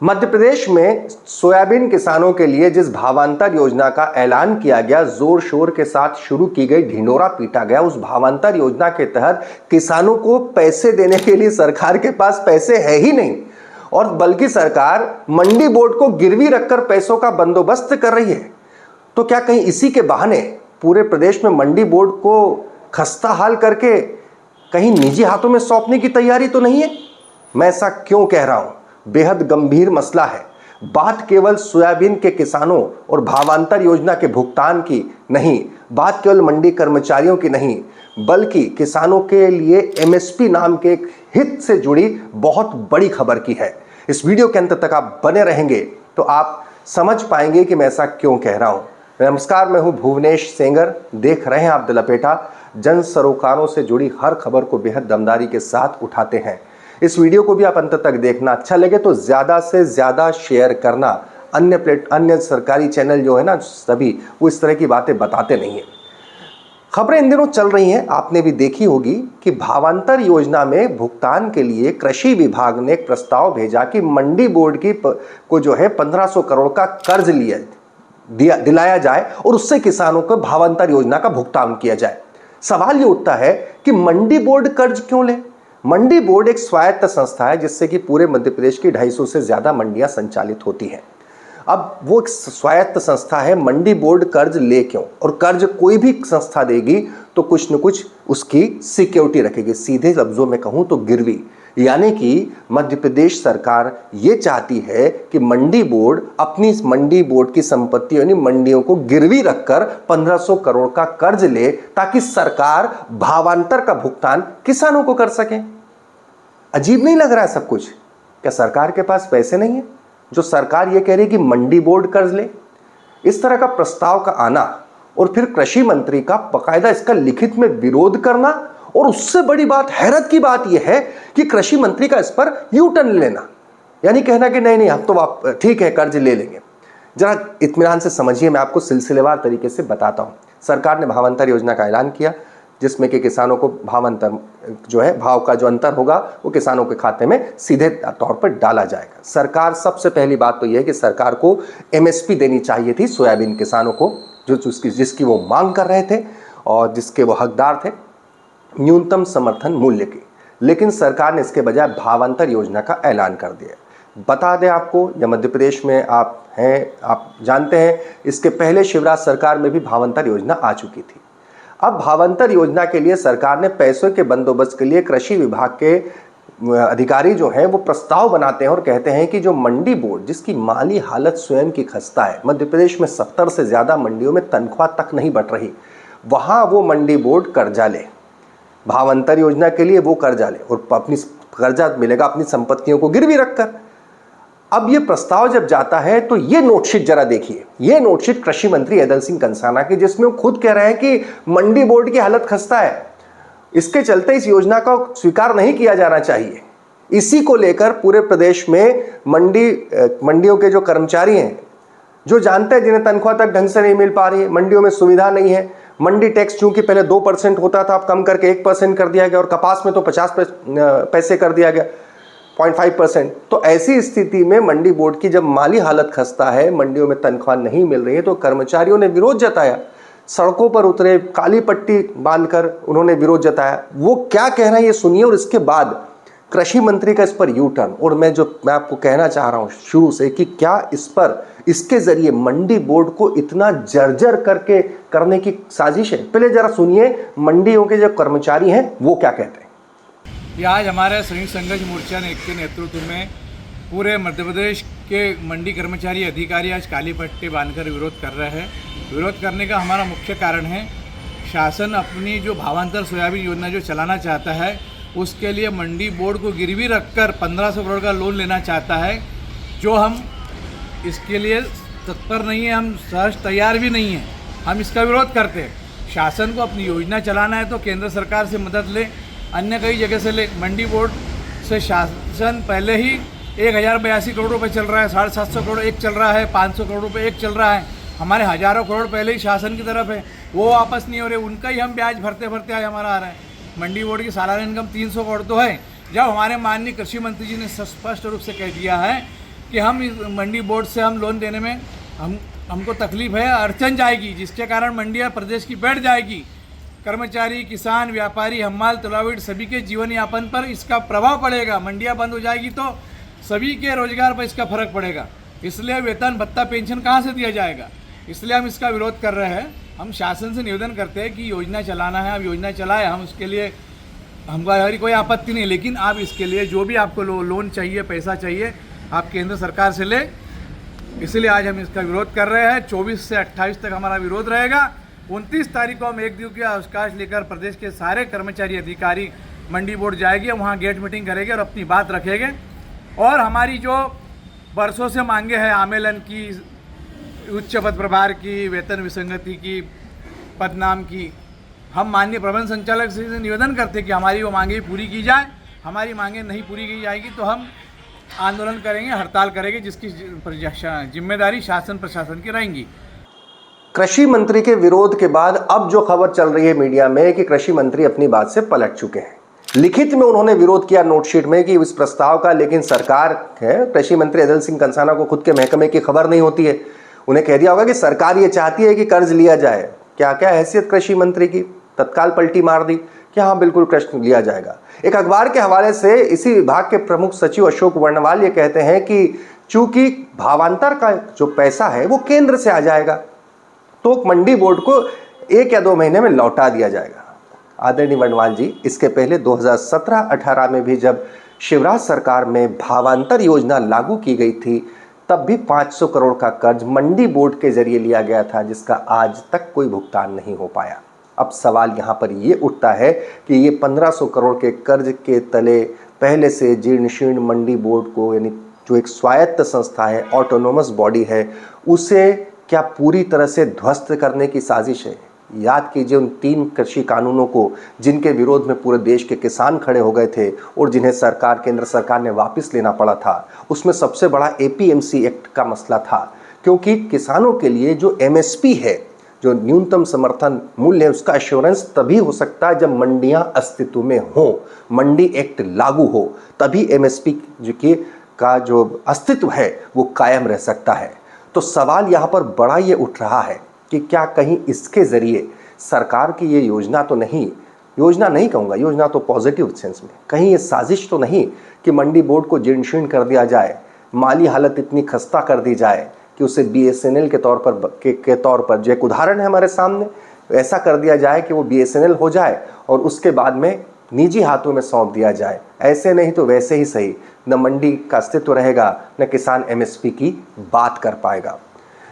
मध्य प्रदेश में सोयाबीन किसानों के लिए जिस भावांतर योजना का ऐलान किया गया, जोर शोर के साथ शुरू की गई, ढिंढोरा पीटा गया, उस भावांतर योजना के तहत किसानों को पैसे देने के लिए सरकार के पास पैसे है ही नहीं, और बल्कि सरकार मंडी बोर्ड को गिरवी रखकर पैसों का बंदोबस्त कर रही है। तो क्या कहीं इसी के बहाने पूरे प्रदेश में मंडी बोर्ड को खस्ता हाल करके कहीं निजी हाथों में सौंपने की तैयारी तो नहीं है? मैं ऐसा क्यों कह रहा हूं? बेहद गंभीर मसला है। बात केवल सोयाबीन के किसानों और भावांतर योजना के भुगतान की नहीं, बात केवल मंडी कर्मचारियों की नहीं, बल्कि किसानों के लिए एमएसपी नाम के एक हित से जुड़ी बहुत बड़ी खबर की है। इस वीडियो के अंत तक आप बने रहेंगे तो आप समझ पाएंगे कि मैं ऐसा क्यों कह रहा हूं। नमस्कार, मैं हूं भुवनेश सेंगर। देख रहे हैं आप द लपेटा। जन सरोकारों से जुड़ी हर खबर को बेहद दमदारी के साथ उठाते हैं। इस वीडियो को भी आप अंत तक देखना। अच्छा लगे तो ज़्यादा से ज़्यादा शेयर करना। अन्य सरकारी चैनल जो है ना, सभी वो इस तरह की बातें बताते नहीं हैं। खबरें इन दिनों चल रही हैं, आपने भी देखी होगी कि भावांतर योजना में भुगतान के लिए कृषि विभाग ने एक प्रस्ताव भेजा कि मंडी बोर्ड को जो है 1500 करोड़ का कर्ज दिलाया जाए और उससे किसानों को भावांतर योजना का भुगतान किया जाए। सवाल ये उठता है कि मंडी बोर्ड कर्ज क्यों ले? मंडी बोर्ड एक स्वायत्त संस्था है जिससे कि पूरे मध्य प्रदेश की 250 से ज्यादा मंडियां संचालित होती हैं। अब वो एक स्वायत्त संस्था है, मंडी बोर्ड कर्ज ले क्यों? और कर्ज कोई भी संस्था देगी तो कुछ न कुछ उसकी सिक्योरिटी रखेगी। सीधे लफ्जों में कहूं तो गिरवी, यानी कि मध्य प्रदेश सरकार ये चाहती है कि मंडी बोर्ड अपनी मंडी बोर्ड की संपत्ति यानी मंडियों को गिरवी रखकर 1500 करोड़ का कर्ज ले ताकि सरकार भावांतर का भुगतान किसानों को कर सके। अजीब नहीं लग रहा है सब कुछ? क्या सरकार के पास पैसे नहीं है जो सरकार ये कह रही है कि मंडी बोर्ड कर्ज ले? इस तरह का प्रस्ताव का आना और फिर कृषि मंत्री का बाकायदा इसका लिखित में विरोध करना, और उससे बड़ी बात, हैरत की बात यह है कि कृषि मंत्री का इस पर यू टर्न लेना, यानी कहना कि नहीं हम तो आप ठीक है कर्ज ले लेंगे। जरा इत्मीनान से समझिए, मैं आपको सिलसिलेवार तरीके से बताता हूं। सरकार ने भावांतर योजना का ऐलान किया जिसमें कि किसानों को भावांतर जो है, भाव का जो अंतर होगा वो किसानों के खाते में सीधे तौर पर डाला जाएगा। सरकार, सबसे पहली बात तो यह है कि सरकार को एमएसपी देनी चाहिए थी सोयाबीन किसानों को, जिसकी वो मांग कर रहे थे और जिसके वो हकदार थे, न्यूनतम समर्थन मूल्य की। लेकिन सरकार ने इसके बजाय भावांतर योजना का ऐलान कर दिया। बता दें आपको, या मध्य प्रदेश में आप हैं, आप जानते हैं, इसके पहले शिवराज सरकार में भी भावांतर योजना आ चुकी थी। अब भावांतर योजना के लिए सरकार ने पैसों के बंदोबस्त के लिए कृषि विभाग के अधिकारी जो हैं वो प्रस्ताव बनाते हैं और कहते हैं कि जो मंडी बोर्ड जिसकी माली हालत स्वयं की खस्ता है, मध्य प्रदेश में 70 से ज़्यादा मंडियों में तनख्वाह तक नहीं बढ़ रही, वहाँ वो मंडी बोर्ड कर्जा ले, भावांतर योजना के लिए वो कर्जा ले और अपनी कर्जा मिलेगा अपनी संपत्तियों को गिरवी रखकर। अब ये प्रस्ताव जब जाता है तो ये नोटशीट जरा देखिए, ये नोटशीट कृषि मंत्री ऐदल सिंह कंसाना की, जिसमें वो खुद कह रहे हैं कि मंडी बोर्ड की हालत खस्ता है, इसके चलते इस योजना का स्वीकार नहीं किया जाना चाहिए। इसी को लेकर पूरे प्रदेश में मंडियों के जो कर्मचारी हैं, जो जानते हैं जिन्हें तनख्वाह तक ढंग से नहीं मिल पा रही है, मंडियों में सुविधा नहीं है, मंडी टैक्स चूंकि पहले 2% होता था, अब कम करके 1% कर दिया गया, और कपास में तो 50 पैसे कर दिया गया, 0.5%। तो ऐसी स्थिति में मंडी बोर्ड की जब माली हालत खस्ता है, मंडियों में तनख्वाह नहीं मिल रही है, तो कर्मचारियों ने विरोध जताया, सड़कों पर उतरे, काली पट्टी बांधकर उन्होंने विरोध जताया। वो क्या कह रहे हैं ये सुनिए, और इसके बाद कृषि मंत्री का इस पर यू टर्न। और मैं आपको कहना चाह रहा हूं शुरू से कि क्या इसके जरिए मंडी बोर्ड को इतना जर्जर करने की साजिश है? पहले जरा सुनिए मंडियों के जो कर्मचारी हैं वो क्या कहते हैं। आज हमारे संयुक्त संघर्ष मोर्चा ने के नेतृत्व में पूरे मध्य प्रदेश के मंडी कर्मचारी अधिकारी आज काली पट्टी बांधकर विरोध कर रहे हैं। विरोध करने का हमारा मुख्य कारण है, शासन अपनी जो भावांतर सोयाबीन योजना जो चलाना चाहता है उसके लिए मंडी बोर्ड को गिरवी रखकर 1500 करोड़ का लोन लेना चाहता है, जो हम इसके लिए तत्पर नहीं है, हम सहज तैयार भी नहीं हैं। हम इसका विरोध करते हैं। शासन को अपनी योजना चलाना है तो केंद्र सरकार से मदद ले, अन्य कई जगह से ले। मंडी बोर्ड से शासन पहले ही 1082 करोड़ रुपए चल रहा है, 750 करोड़ एक चल रहा है, 500 करोड़ रुपए एक चल रहा है। हमारे हज़ारों करोड़ पहले ही शासन की तरफ है, वो वापस नहीं हो रहे, उनका ही हम ब्याज भरते भरते आज हमारा आ रहा है। मंडी बोर्ड की सालाना इनकम 300 करोड़ तो है। जब हमारे माननीय कृषि मंत्री जी ने स्पष्ट रूप से कह दिया है कि हम इस मंडी बोर्ड से हम लोन देने में हमको तकलीफ है, अड़चन जाएगी, जिसके कारण मंडियाँ प्रदेश की बैठ जाएगी। कर्मचारी, किसान, व्यापारी, हम्माल, तुलावीट सभी के जीवन यापन पर इसका प्रभाव पड़ेगा। मंडियाँ बंद हो जाएगी तो सभी के रोजगार पर इसका फर्क पड़ेगा। इसलिए वेतन, भत्ता, पेंशन कहाँ से दिया जाएगा? इसलिए हम इसका विरोध कर रहे हैं। हम शासन से निवेदन करते हैं कि योजना चलाना है, आप योजना चलाएं, हम उसके लिए हमारी कोई आपत्ति नहीं, लेकिन आप इसके लिए जो भी आपको लोन चाहिए, पैसा चाहिए, आप केंद्र सरकार से ले। इसलिए आज हम इसका विरोध कर रहे हैं। 24 से 28 तक हमारा विरोध रहेगा। 29 तारीख को हम एक दिवसीय अवकाश लेकर प्रदेश के सारे कर्मचारी, अधिकारी मंडी बोर्ड जाएंगे, वहाँ गेट मीटिंग करेंगे और अपनी बात रखेंगे। और हमारी जो बरसों से मांगे हैं, आमेलन की, उच्च पद प्रभार की, वेतन विसंगति की, पदनाम की, हम माननीय प्रबंध संचालक से निवेदन करते कि हमारी वो मांगे पूरी की जाए। हमारी मांगे नहीं पूरी की जाएगी तो हम आंदोलन करेंगे, हड़ताल करेंगे, जिसकी जिम्मेदारी शासन प्रशासन की रहेंगी। कृषि मंत्री के विरोध के बाद अब जो खबर चल रही है मीडिया में कि कृषि मंत्री अपनी बात से पलट चुके हैं। लिखित में उन्होंने विरोध किया नोटशीट में कि इस प्रस्ताव का, लेकिन सरकार है, कृषि मंत्री अदल सिंह कंसाना को खुद के महकमे की खबर नहीं होती है। उन्हें कह दिया होगा कि सरकार ये चाहती है कि कर्ज लिया जाए। क्या क्या हैसियत कृषि मंत्री की, तत्काल पलटी मार दी कि हाँ बिल्कुल कर्ज लिया जाएगा। एक अखबार के हवाले से इसी विभाग के प्रमुख सचिव अशोक वर्णवाल ये कहते हैं कि चूंकि भावांतर का जो पैसा है वो केंद्र से आ जाएगा तो मंडी बोर्ड को 1 या 2 महीने में लौटा दिया जाएगा। आदरणीय वर्णवाल जी, इसके पहले 2017-18 में भी जब शिवराज सरकार में भावांतर योजना लागू की गई थी, तब भी 500 करोड़ का कर्ज मंडी बोर्ड के जरिए लिया गया था, जिसका आज तक कोई भुगतान नहीं हो पाया। अब सवाल यहाँ पर ये उठता है कि ये 1500 करोड़ के कर्ज के तले पहले से जीर्ण शीर्ण मंडी बोर्ड को, यानी जो एक स्वायत्त संस्था है, ऑटोनोमस बॉडी है, उसे क्या पूरी तरह से ध्वस्त करने की साजिश है? याद कीजिए उन 3 कृषि कानूनों को जिनके विरोध में पूरे देश के किसान खड़े हो गए थे और जिन्हें केंद्र सरकार ने वापस लेना पड़ा था। उसमें सबसे बड़ा APMC एक्ट का मसला था, क्योंकि किसानों के लिए जो MSP है, जो न्यूनतम समर्थन मूल्य है, उसका एश्योरेंस तभी हो सकता है जब मंडियां अस्तित्व में हो, मंडी एक्ट लागू हो, तभी MSP का जो अस्तित्व है वो कायम रह सकता है। तो सवाल यहाँ पर बड़ा ये उठ रहा है कि क्या कहीं इसके ज़रिए सरकार की ये योजना नहीं कहूँगा, योजना तो पॉजिटिव सेंस में, कहीं ये साजिश तो नहीं कि मंडी बोर्ड को जीर्ण शीर्ण कर दिया जाए, माली हालत इतनी खस्ता कर दी जाए कि उसे BSNL के तौर पर जो एक उदाहरण है हमारे सामने, ऐसा कर दिया जाए कि वो BSNL हो जाए और उसके बाद में निजी हाथों में सौंप दिया जाए। ऐसे नहीं तो वैसे ही सही, न मंडी का अस्तित्व रहेगा, न किसान MSP की बात कर पाएगा।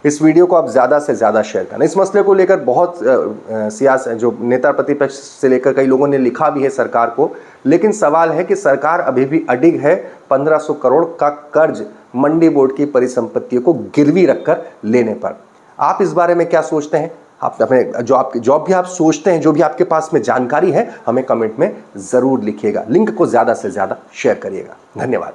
इस वीडियो को आप ज़्यादा से ज़्यादा शेयर करना। इस मसले को लेकर बहुत जो नेता प्रतिपक्ष से लेकर कई लोगों ने लिखा भी है सरकार को, लेकिन सवाल है कि सरकार अभी भी अडिग है 1500 करोड़ का कर्ज मंडी बोर्ड की परिसंपत्तियों को गिरवी रखकर लेने पर। आप इस बारे में क्या सोचते हैं? आप अपने जो भी आप सोचते हैं, जो भी आपके पास में जानकारी है, हमें कमेंट में ज़रूर लिखिएगा। लिंक को ज़्यादा से ज़्यादा शेयर करिएगा। धन्यवाद।